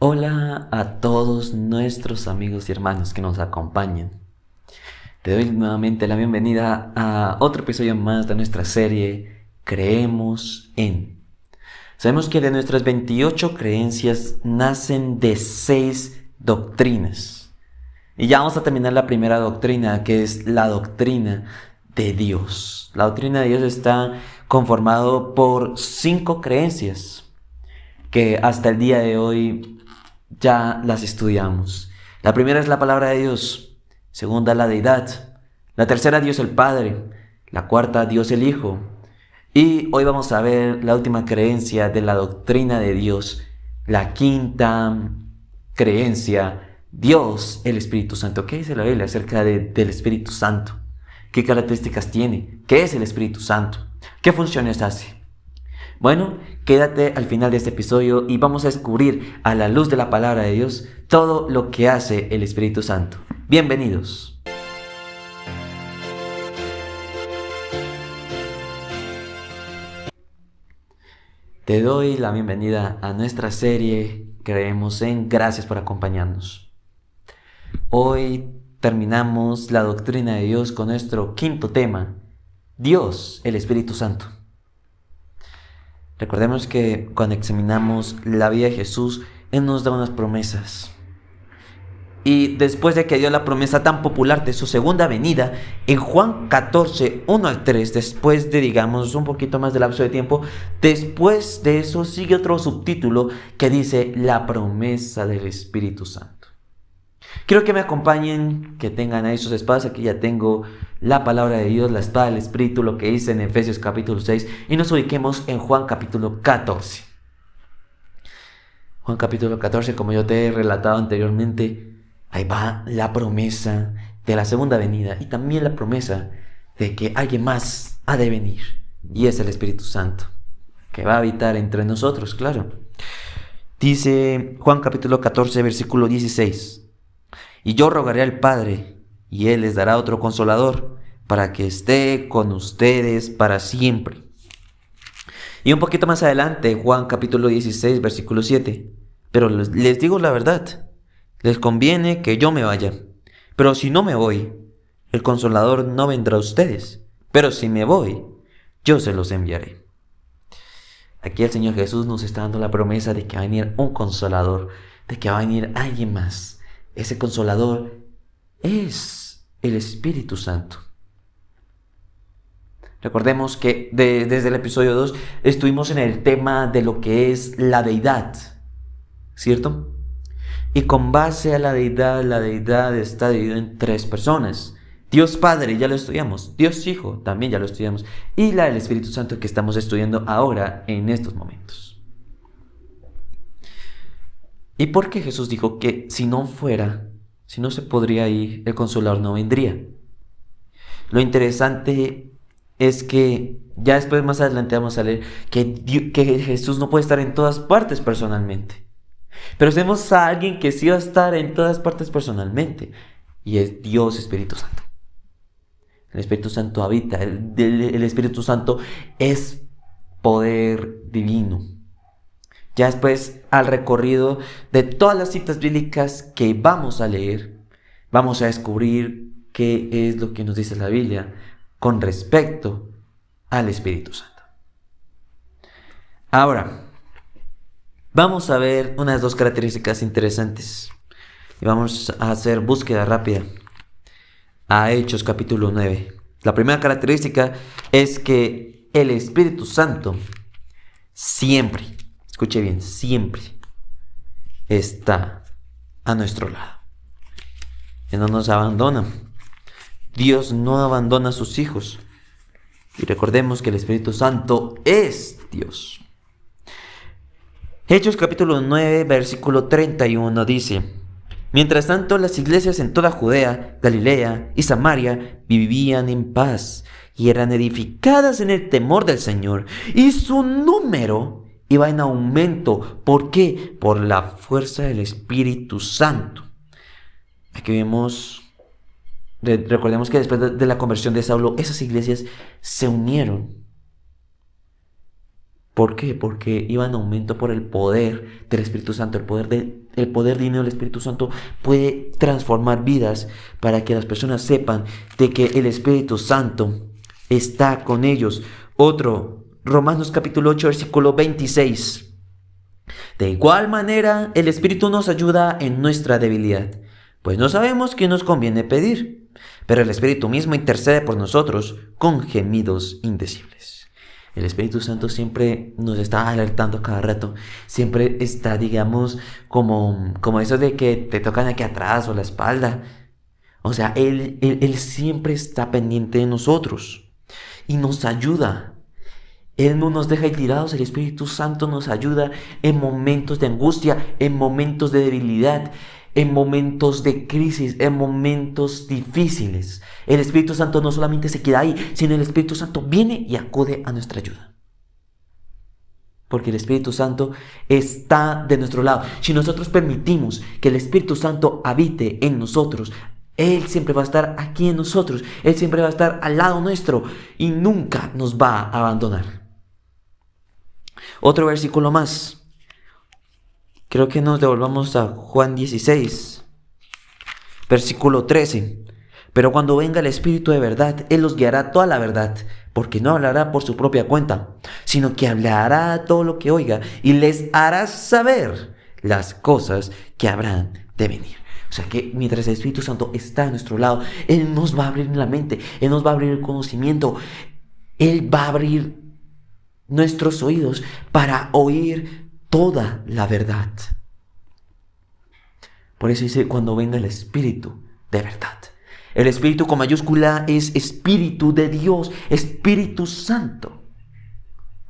Hola a todos nuestros amigos y hermanos que nos acompañan. Te doy nuevamente la bienvenida a otro episodio más de nuestra serie Creemos en. Sabemos que de nuestras 28 creencias nacen de 6 doctrinas. Y ya vamos a terminar la primera doctrina, que es la doctrina de Dios. La doctrina de Dios está conformado por 5 creencias que hasta el día de hoy ya las estudiamos. La primera es la palabra de Dios, segunda la deidad, la tercera Dios el Padre, la cuarta Dios el Hijo. Y hoy vamos a ver la última creencia de la doctrina de Dios, la quinta creencia, Dios el Espíritu Santo. ¿Qué dice la Biblia acerca del Espíritu Santo? ¿Qué características tiene? ¿Qué es el Espíritu Santo? ¿Qué funciones hace? Bueno, quédate al final de este episodio y vamos a descubrir a la luz de la palabra de Dios todo lo que hace el Espíritu Santo. Bienvenidos. Te doy la bienvenida a nuestra serie Creemos en. Gracias por acompañarnos. Hoy terminamos la doctrina de Dios con nuestro quinto tema, Dios, el Espíritu Santo. Recordemos que cuando examinamos la vida de Jesús, Él nos da unas promesas. Y después de que dio la promesa tan popular de su segunda venida, en Juan 14, 1 al 3, después de, digamos, un poquito más de lapso de tiempo, después de eso sigue otro subtítulo que dice la promesa del Espíritu Santo. Quiero que me acompañen, que tengan ahí sus espadas. Aquí ya tengo la palabra de Dios, la espada del Espíritu, lo que dice en Efesios capítulo 6, y nos ubiquemos en Juan capítulo 14. Juan capítulo 14, como yo te he relatado anteriormente, ahí va la promesa de la segunda venida y también la promesa de que alguien más ha de venir, y es el Espíritu Santo, que va a habitar entre nosotros, claro. Dice Juan capítulo 14, versículo 16. Y yo rogaré al Padre, y Él les dará otro consolador, para que esté con ustedes para siempre. Y un poquito más adelante, Juan capítulo 16, versículo 7. Pero les digo la verdad, les conviene que yo me vaya. Pero si no me voy, el consolador no vendrá a ustedes. Pero si me voy, yo se los enviaré. Aquí el Señor Jesús nos está dando la promesa de que va a venir un consolador, de que va a venir alguien más. Ese consolador es el Espíritu Santo. Recordemos que desde el episodio 2 estuvimos en el tema de lo que es la deidad, ¿cierto? Y con base a la deidad está dividida en 3 personas. Dios Padre, ya lo estudiamos. Dios Hijo, también ya lo estudiamos. Y la del Espíritu Santo, que estamos estudiando ahora en estos momentos. ¿Y por qué Jesús dijo que si no se podría ir, el Consolador no vendría? Lo interesante es que ya después, más adelante, vamos a leer que Jesús no puede estar en todas partes personalmente. Pero tenemos a alguien que sí va a estar en todas partes personalmente, y es Dios Espíritu Santo. El Espíritu Santo habita, el Espíritu Santo es poder divino. Ya después, al recorrido de todas las citas bíblicas que vamos a leer, vamos a descubrir qué es lo que nos dice la Biblia con respecto al Espíritu Santo. Ahora, vamos a ver unas 2 características interesantes y vamos a hacer búsqueda rápida a Hechos capítulo 9. La primera característica es que el Espíritu Santo siempre, escuche bien, siempre está a nuestro lado. Él no nos abandona. Dios no abandona a sus hijos. Y recordemos que el Espíritu Santo es Dios. Hechos capítulo 9, versículo 31 dice: Mientras tanto, las iglesias en toda Judea, Galilea y Samaria vivían en paz y eran edificadas en el temor del Señor, y su número iba en aumento. ¿Por qué? Por la fuerza del Espíritu Santo. Aquí vemos, recordemos que después de la conversión de Saulo, esas iglesias se unieron ¿Por qué? Porque iba en aumento por el poder del Espíritu Santo. El poder divino del Espíritu Santo puede transformar vidas para que las personas sepan de que el Espíritu Santo está con ellos. Otro, Romanos capítulo 8, versículo 26. De igual manera, el Espíritu nos ayuda en nuestra debilidad, pues no sabemos qué nos conviene pedir, pero el Espíritu mismo intercede por nosotros con gemidos indecibles. El Espíritu Santo siempre nos está alertando cada rato. Siempre está, digamos, como eso de que te tocan aquí atrás o la espalda. O sea, Él siempre está pendiente de nosotros y nos ayuda. Él no nos deja ahí tirados. El Espíritu Santo nos ayuda en momentos de angustia, en momentos de debilidad, en momentos de crisis, en momentos difíciles. El Espíritu Santo no solamente se queda ahí, sino el Espíritu Santo viene y acude a nuestra ayuda. Porque el Espíritu Santo está de nuestro lado. Si nosotros permitimos que el Espíritu Santo habite en nosotros, Él siempre va a estar aquí en nosotros. Él siempre va a estar al lado nuestro y nunca nos va a abandonar. Otro versículo más. Creo que nos devolvamos a Juan 16, versículo 13. Pero cuando venga el Espíritu de verdad, Él los guiará a toda la verdad, porque no hablará por su propia cuenta, sino que hablará todo lo que oiga y les hará saber las cosas que habrán de venir. O sea que mientras el Espíritu Santo está a nuestro lado, Él nos va a abrir la mente, Él nos va a abrir el conocimiento, Él va a abrir nuestros oídos para oír toda la verdad. Por eso dice, cuando venga el Espíritu de verdad. El Espíritu con mayúscula es Espíritu de Dios, Espíritu Santo,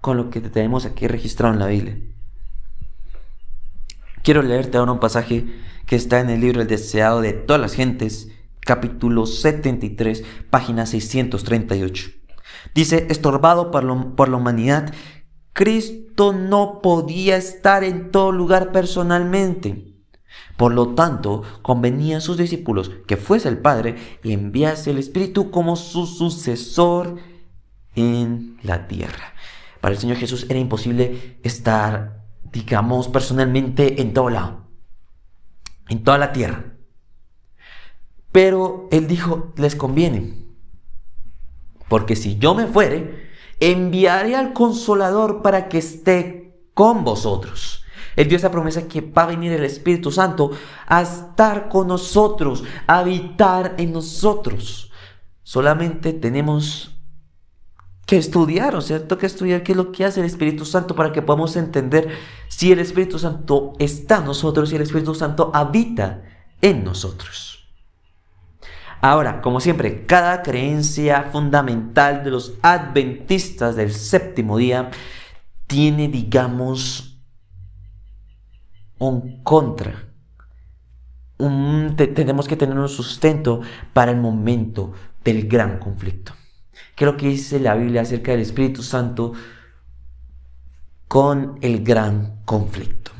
con lo que tenemos aquí registrado en la Biblia. Quiero leerte ahora un pasaje que está en el libro El deseado de todas las gentes, capítulo 73, página 638. Dice, estorbado por la humanidad, Cristo no podía estar en todo lugar personalmente. Por lo tanto, convenía a sus discípulos que fuese el Padre y enviase el Espíritu como su sucesor en la tierra. Para el Señor Jesús era imposible estar, digamos, personalmente en todo lado, en toda la tierra. Pero Él dijo, les conviene, porque si yo me fuere, enviaré al Consolador para que esté con vosotros. Él dio esa promesa que va a venir el Espíritu Santo a estar con nosotros, a habitar en nosotros. Solamente tenemos que estudiar, ¿cierto? Que estudiar qué es lo que hace el Espíritu Santo para que podamos entender si el Espíritu Santo está en nosotros, si el Espíritu Santo habita en nosotros. Ahora, como siempre, cada creencia fundamental de los adventistas del séptimo día tiene, digamos, un contra. Tenemos que tener un sustento para el momento del gran conflicto. ¿Qué es lo que dice la Biblia acerca del Espíritu Santo con el gran conflicto?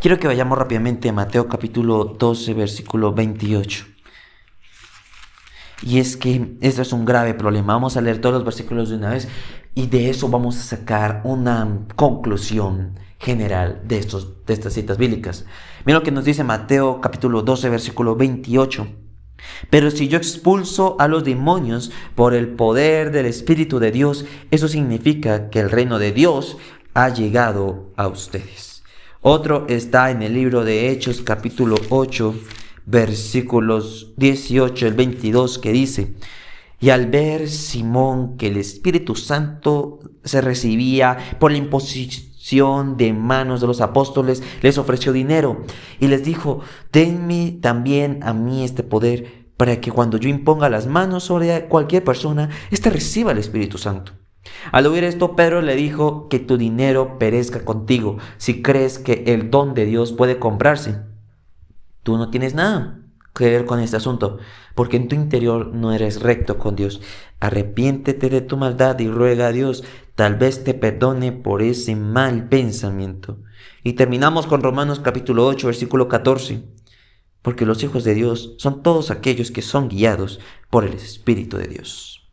Quiero que vayamos rápidamente a Mateo capítulo 12, versículo 28. Y es que esto es un grave problema. Vamos a leer todos los versículos de una vez y de eso vamos a sacar una conclusión general de estas citas bíblicas. Mira lo que nos dice Mateo capítulo 12, versículo 28. Pero si yo expulso a los demonios por el poder del Espíritu de Dios, eso significa que el reino de Dios ha llegado a ustedes. Otro está en el libro de Hechos capítulo 8, versículos 18 al 22, que dice: y al ver Simón que el Espíritu Santo se recibía por la imposición de manos de los apóstoles, les ofreció dinero y les dijo: denme también a mí este poder, para que cuando yo imponga las manos sobre cualquier persona, éste reciba el Espíritu Santo. Al oír esto, Pedro le dijo: que tu dinero perezca contigo, si crees que el don de Dios puede comprarse. Tú no tienes nada que ver con este asunto, porque en tu interior no eres recto con Dios. Arrepiéntete de tu maldad y ruega a Dios, tal vez te perdone por ese mal pensamiento. Y terminamos con Romanos capítulo 8, versículo 14. Porque los hijos de Dios son todos aquellos que son guiados por el Espíritu de Dios.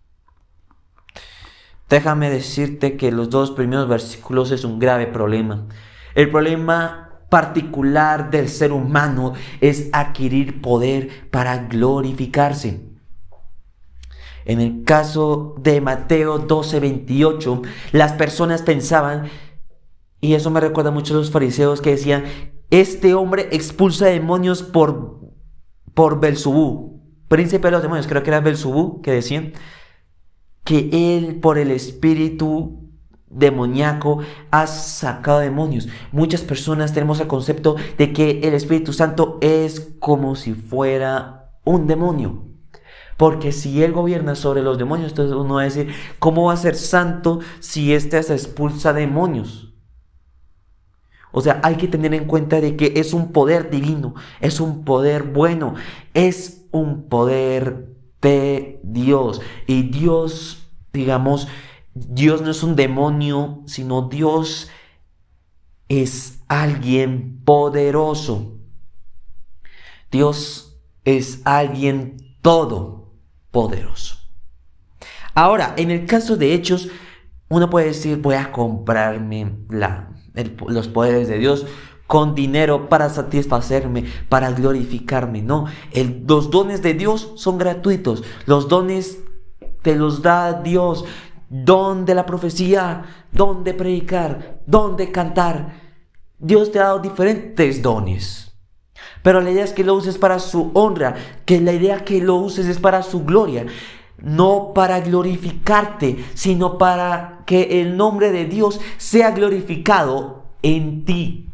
déjame decirte que los 2 primeros versículos es un grave problema. El problema particular del ser humano es adquirir poder para glorificarse. En el caso de Mateo 12:28, las personas pensaban, y eso me recuerda mucho a los fariseos que decían, este hombre expulsa demonios por Belzebú, príncipe de los demonios, creo que era Belzebú, que decían que él por el espíritu demoníaco ha sacado demonios. Muchas personas tenemos el concepto de que el Espíritu Santo es como si fuera un demonio. Porque si él gobierna sobre los demonios, entonces uno va a decir, ¿cómo va a ser santo si éste se expulsa demonios? O sea, hay que tener en cuenta de que es un poder divino, es un poder bueno, es un poder de Dios. Y Dios, digamos, Dios no es un demonio, sino Dios es alguien poderoso. Dios es alguien todopoderoso. Ahora, en el caso de Hechos, uno puede decir, voy a comprarme los poderes de Dios con dinero para satisfacerme, para glorificarme. No, los dones de Dios son gratuitos. Los dones te los da Dios. Don de la profecía, don de predicar, don de cantar. Dios te ha dado diferentes dones. Pero la idea es que lo uses para su honra, que la idea que lo uses es para su gloria. No para glorificarte, sino para que el nombre de Dios sea glorificado en ti.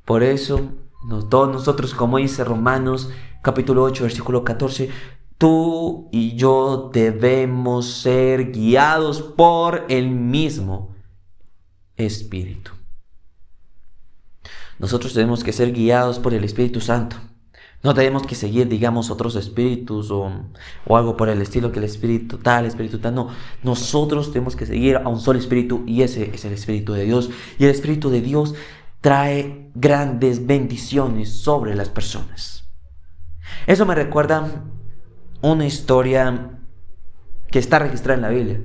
Por eso, todos nosotros, como dice Romanos capítulo 8, versículo 14, tú y yo debemos ser guiados por el mismo Espíritu. Nosotros tenemos que ser guiados por el Espíritu Santo. No tenemos que seguir, digamos, otros espíritus o algo por el estilo, que el espíritu tal. No, nosotros tenemos que seguir a un solo espíritu y ese es el Espíritu de Dios. Y el Espíritu de Dios trae grandes bendiciones sobre las personas. Eso me recuerda una historia que está registrada en la Biblia.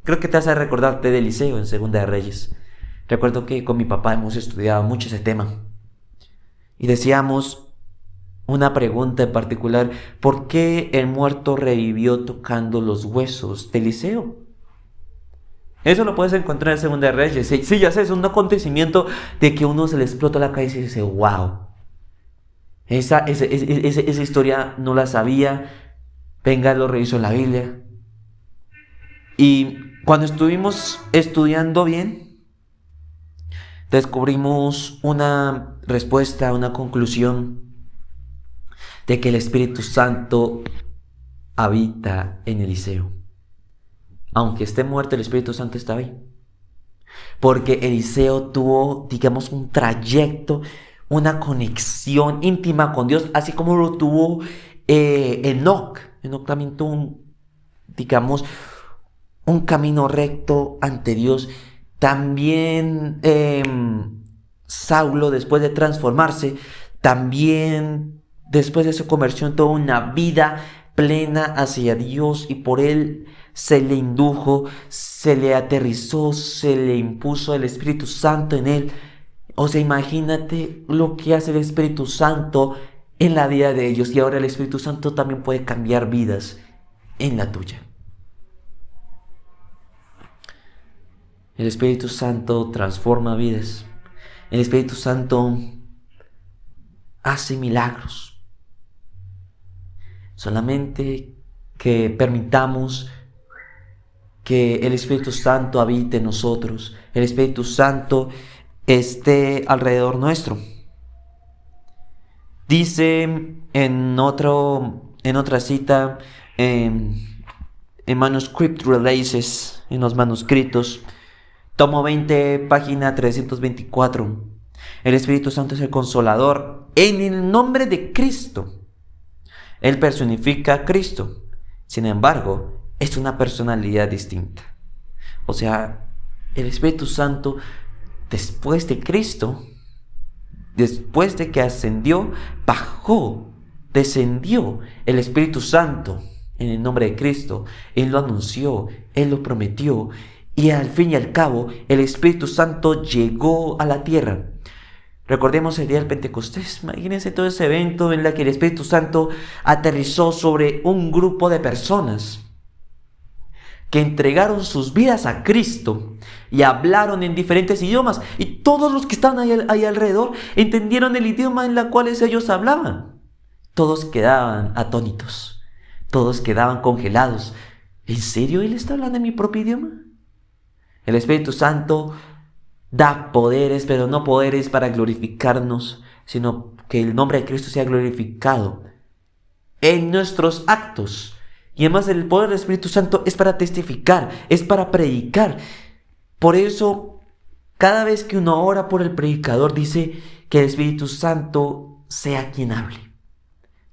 Creo que te hace recordarte de Eliseo en Segunda de Reyes. Recuerdo que con mi papá hemos estudiado mucho ese tema. Y decíamos una pregunta en particular: ¿por qué el muerto revivió tocando los huesos de Eliseo? Eso lo puedes encontrar en Segunda de Reyes. Sí, ya sé, es un acontecimiento de que uno se le explota la cabeza y dice, wow. Esa historia no la sabía. Venga, lo reviso en la Biblia. Y cuando estuvimos estudiando bien, descubrimos una respuesta, una conclusión de que el Espíritu Santo habita en Eliseo. Aunque esté muerto, el Espíritu Santo está ahí. Porque Eliseo tuvo, digamos, un trayecto, una conexión íntima con Dios, así como lo tuvo Enoc. Enoc también tuvo, digamos, un camino recto ante Dios. También Saulo, después de transformarse, también después de su conversión, tuvo una vida plena hacia Dios, y por él se le indujo, se le aterrizó, se le impuso el Espíritu Santo en él. O sea, imagínate lo que hace el Espíritu Santo en la vida de ellos, y ahora el Espíritu Santo también puede cambiar vidas en la tuya. El Espíritu Santo transforma vidas. El Espíritu Santo hace milagros. Solamente que permitamos que el Espíritu Santo habite en nosotros. El Espíritu Santo esté alrededor nuestro. Dice en otra cita, en Manuscript Releases, en los manuscritos, tomo 20, página 324. El Espíritu Santo es el Consolador en el nombre de Cristo. Él personifica a Cristo. Sin embargo, es una personalidad distinta. O sea, el Espíritu Santo, después de Cristo, después de que ascendió, bajó, descendió el Espíritu Santo en el nombre de Cristo. Él lo anunció, Él lo prometió, y al fin y al cabo el Espíritu Santo llegó a la tierra. Recordemos el día del Pentecostés. Imagínense todo ese evento en el que el Espíritu Santo aterrizó sobre un grupo de personas que entregaron sus vidas a Cristo y hablaron en diferentes idiomas, y todos los que estaban ahí alrededor entendieron el idioma en el cual ellos hablaban. Todos quedaban atónitos, todos quedaban congelados. ¿En serio Él está hablando en mi propio idioma? El Espíritu Santo da poderes, pero no poderes para glorificarnos, sino que el nombre de Cristo sea glorificado en nuestros actos. Y además el poder del Espíritu Santo es para testificar, es para predicar. Por eso, cada vez que uno ora por el predicador, dice que el Espíritu Santo sea quien hable.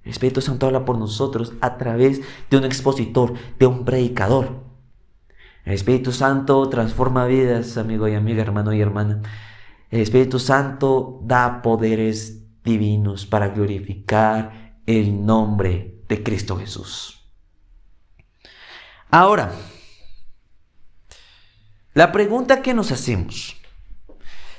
El Espíritu Santo habla por nosotros a través de un expositor, de un predicador. El Espíritu Santo transforma vidas, amigo y amiga, hermano y hermana. El Espíritu Santo da poderes divinos para glorificar el nombre de Cristo Jesús. Ahora, la pregunta que nos hacemos: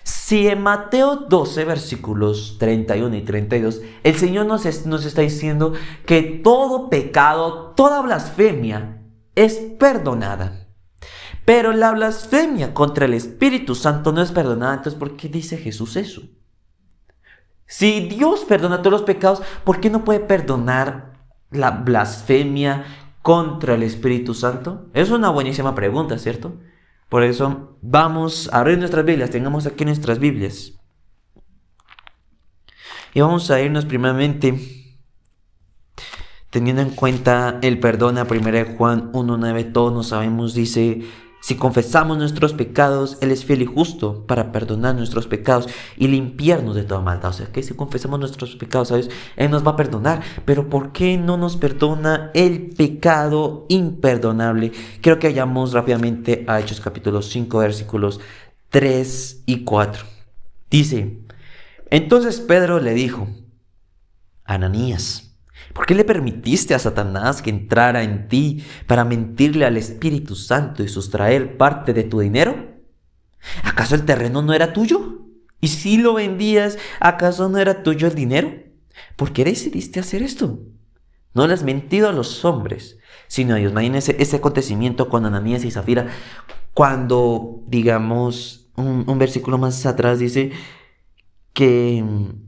si en Mateo 12, versículos 31 y 32, el Señor nos está diciendo que todo pecado, toda blasfemia es perdonada, pero la blasfemia contra el Espíritu Santo no es perdonada, entonces ¿por qué dice Jesús eso? Si Dios perdona todos los pecados, ¿por qué no puede perdonar la blasfemia contra el Espíritu Santo? Es una buenísima pregunta, ¿cierto? Por eso vamos a abrir nuestras Biblias, tengamos aquí nuestras Biblias. Y vamos a irnos primeramente teniendo en cuenta el perdón a 1 Juan 1:9. Todos nos sabemos, dice: si confesamos nuestros pecados, Él es fiel y justo para perdonar nuestros pecados y limpiarnos de toda maldad. O sea que si confesamos nuestros pecados a Dios, Él nos va a perdonar. Pero ¿por qué no nos perdona el pecado imperdonable? Quiero que vayamos rápidamente a Hechos capítulo 5, versículos 3 y 4. Dice: entonces Pedro le dijo: Ananías, ¿por qué le permitiste a Satanás que entrara en ti para mentirle al Espíritu Santo y sustraer parte de tu dinero? ¿Acaso el terreno no era tuyo? Y si lo vendías, ¿acaso no era tuyo el dinero? ¿Por qué decidiste hacer esto? No le has mentido a los hombres, sino a Dios. Imagínense ese acontecimiento con Ananías y Zafira, cuando, digamos, un versículo más atrás dice que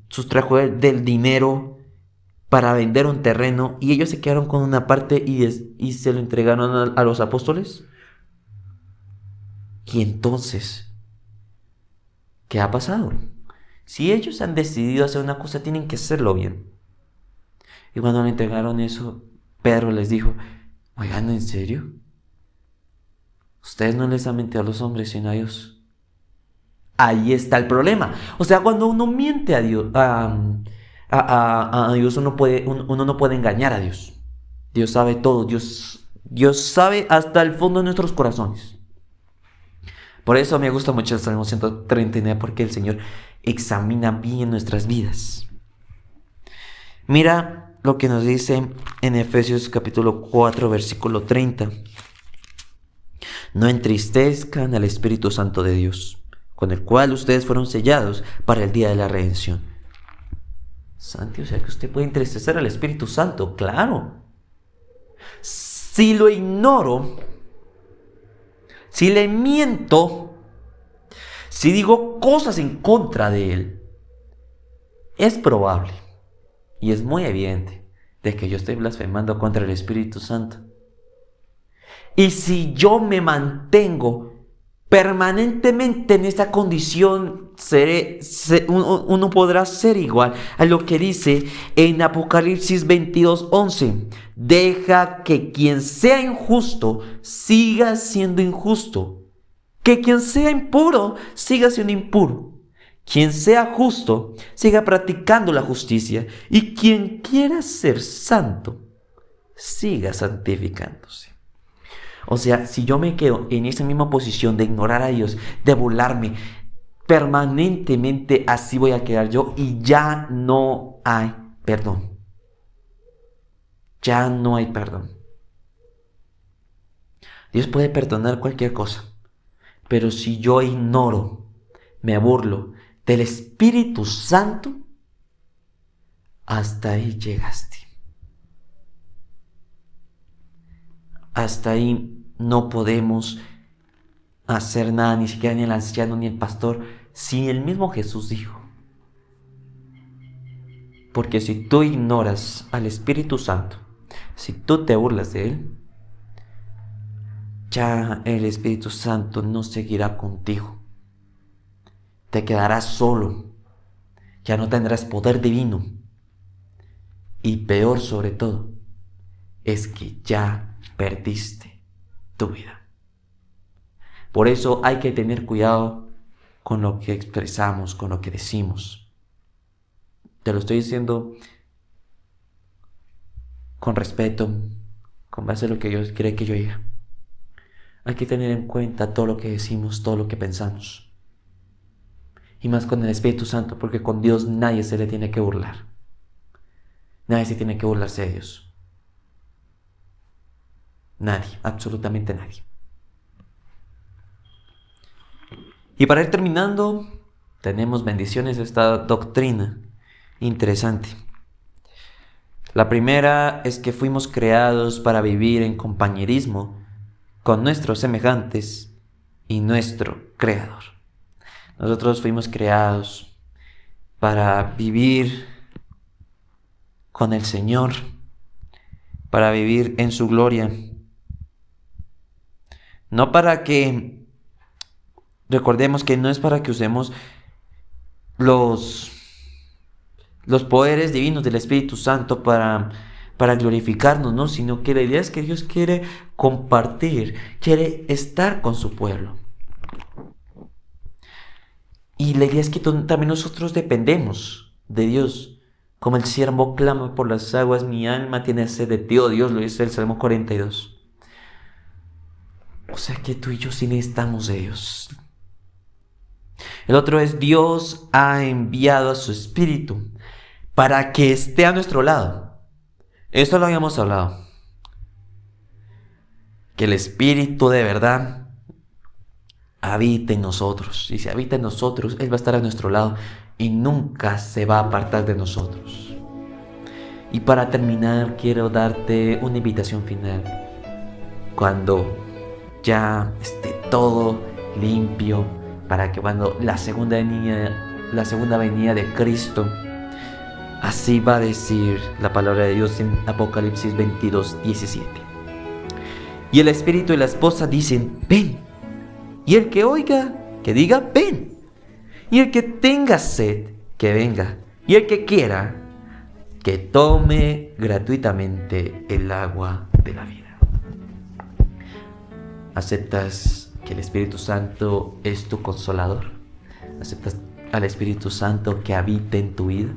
sustrajo del dinero para vender un terreno, y ellos se quedaron con una parte y se lo entregaron a los apóstoles. Y entonces, ¿qué ha pasado? Si ellos han decidido hacer una cosa, tienen que hacerlo bien. Y cuando le entregaron eso, Pedro les dijo: oigan, ¿en serio? Ustedes no les han mentido a los hombres, sino a Dios. Ahí está el problema. O sea, cuando uno miente a Dios, a Dios, uno no puede engañar a Dios. Dios sabe todo. Dios sabe hasta el fondo de nuestros corazones. Por eso me gusta mucho el Salmo 139, porque el Señor examina bien nuestras vidas. Mira lo que nos dice en Efesios capítulo 4, versículo 30. No entristezcan al Espíritu Santo de Dios, con el cual ustedes fueron sellados para el día de la redención. Santi, o sea que usted puede entristecer al Espíritu Santo, claro. Si lo ignoro, si le miento, si digo cosas en contra de Él, es probable y es muy evidente de que yo estoy blasfemando contra el Espíritu Santo. Y si yo me mantengo permanentemente en esta condición, uno podrá ser igual a lo que dice en Apocalipsis 22:11. Deja que quien sea injusto siga siendo injusto, que quien sea impuro siga siendo impuro, quien sea justo siga practicando la justicia, y quien quiera ser santo siga santificándose. O sea, si yo me quedo en esa misma posición de ignorar a Dios, de burlarme, permanentemente así voy a quedar yo, y ya no hay perdón. Ya no hay perdón. Dios puede perdonar cualquier cosa. Pero si yo ignoro, me burlo del Espíritu Santo, hasta ahí llegaste. Hasta ahí no podemos hacer nada, ni siquiera ni el anciano ni el pastor, si el mismo Jesús dijo. Porque si tú ignoras al Espíritu Santo, si tú te burlas de Él, ya el Espíritu Santo no seguirá contigo. Te quedarás solo, ya no tendrás poder divino. Y peor sobre todo, es que ya perdiste tu vida. Por eso hay que tener cuidado con lo que expresamos, con lo que decimos. Te lo estoy diciendo con respeto, con base a lo que Dios quiere que yo diga. Hay que tener en cuenta todo lo que decimos, todo lo que pensamos. Y más con el Espíritu Santo, porque con Dios nadie se le tiene que burlar. Nadie se tiene que burlarse de Dios. Nadie, absolutamente nadie. Y para ir terminando, tenemos bendiciones de esta doctrina interesante. La primera es que fuimos creados para vivir en compañerismo con nuestros semejantes y nuestro Creador. Nosotros fuimos creados para vivir con el Señor, para vivir en su gloria. No para que, recordemos que no es para que usemos los poderes divinos del Espíritu Santo para glorificarnos, ¿no? Sino que la idea es que Dios quiere compartir, quiere estar con su pueblo. Y la idea es que también nosotros dependemos de Dios. Como el siervo clama por las aguas, mi alma tiene sed de ti, oh Dios, lo dice el Salmo 42. O sea que tú y yo sí necesitamos de Dios. El otro es: Dios ha enviado a su Espíritu para que esté a nuestro lado. Esto lo habíamos hablado. Que el Espíritu de verdad habita en nosotros. Y si habita en nosotros, Él va a estar a nuestro lado y nunca se va a apartar de nosotros. Y para terminar, quiero darte una invitación final. Cuando ya esté todo limpio, para que cuando la segunda venida de Cristo, así va a decir la palabra de Dios en Apocalipsis 22:17. Y el Espíritu y la esposa dicen: ven. Y el que oiga, que diga: ven. Y el que tenga sed, que venga. Y el que quiera, que tome gratuitamente el agua de la vida. ¿Aceptas que el Espíritu Santo es tu consolador? ¿Aceptas al Espíritu Santo que habita en tu vida?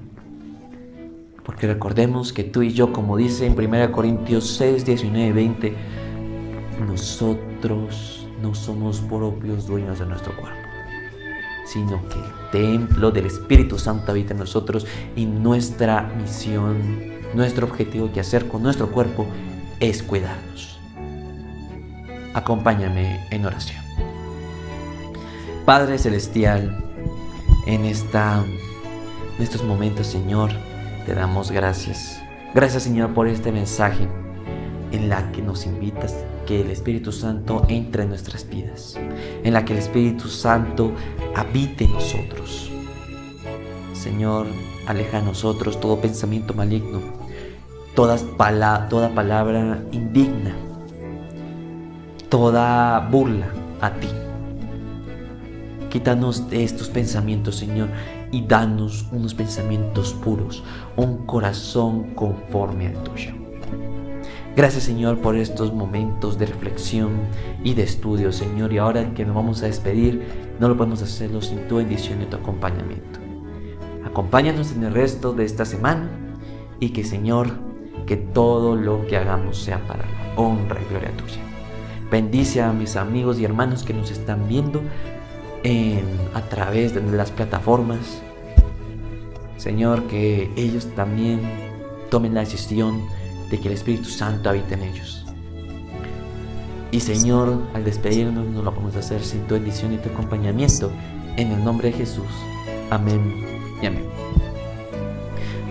Porque recordemos que tú y yo, como dice en 1 Corintios 6, 19, 20, nosotros no somos propios dueños de nuestro cuerpo, sino que el templo del Espíritu Santo habita en nosotros, y nuestra misión, nuestro objetivo que hacer con nuestro cuerpo es cuidarnos. Acompáñame en oración. Padre Celestial, en estos momentos, Señor, te damos gracias. Gracias, Señor, por este mensaje en la que nos invitas que el Espíritu Santo entre en nuestras vidas, en la que el Espíritu Santo habite en nosotros. Señor, aleja de nosotros todo pensamiento maligno, toda palabra indigna, toda burla a ti. Quítanos de estos pensamientos, Señor, y danos unos pensamientos puros, un corazón conforme al tuyo. Gracias, Señor, por estos momentos de reflexión y de estudio, Señor. Y ahora que nos vamos a despedir, no lo podemos hacerlo sin tu bendición y tu acompañamiento. Acompáñanos en el resto de esta semana, y que, Señor, que todo lo que hagamos sea para la honra y gloria tuya. Bendice a mis amigos y hermanos que nos están viendo a través de las plataformas. Señor, que ellos también tomen la decisión de que el Espíritu Santo habite en ellos. Y Señor, al despedirnos no lo podemos hacer sin tu bendición y tu acompañamiento. En el nombre de Jesús. Amén y amén.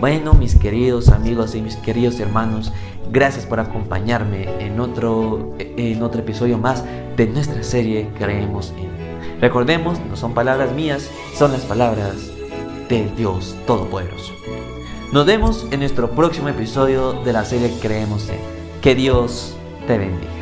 Bueno, mis queridos amigos y mis queridos hermanos, gracias por acompañarme en otro episodio más de nuestra serie Creemos en. Recordemos, no son palabras mías, son las palabras del Dios Todopoderoso. Nos vemos en nuestro próximo episodio de la serie Creemos en. Que Dios te bendiga.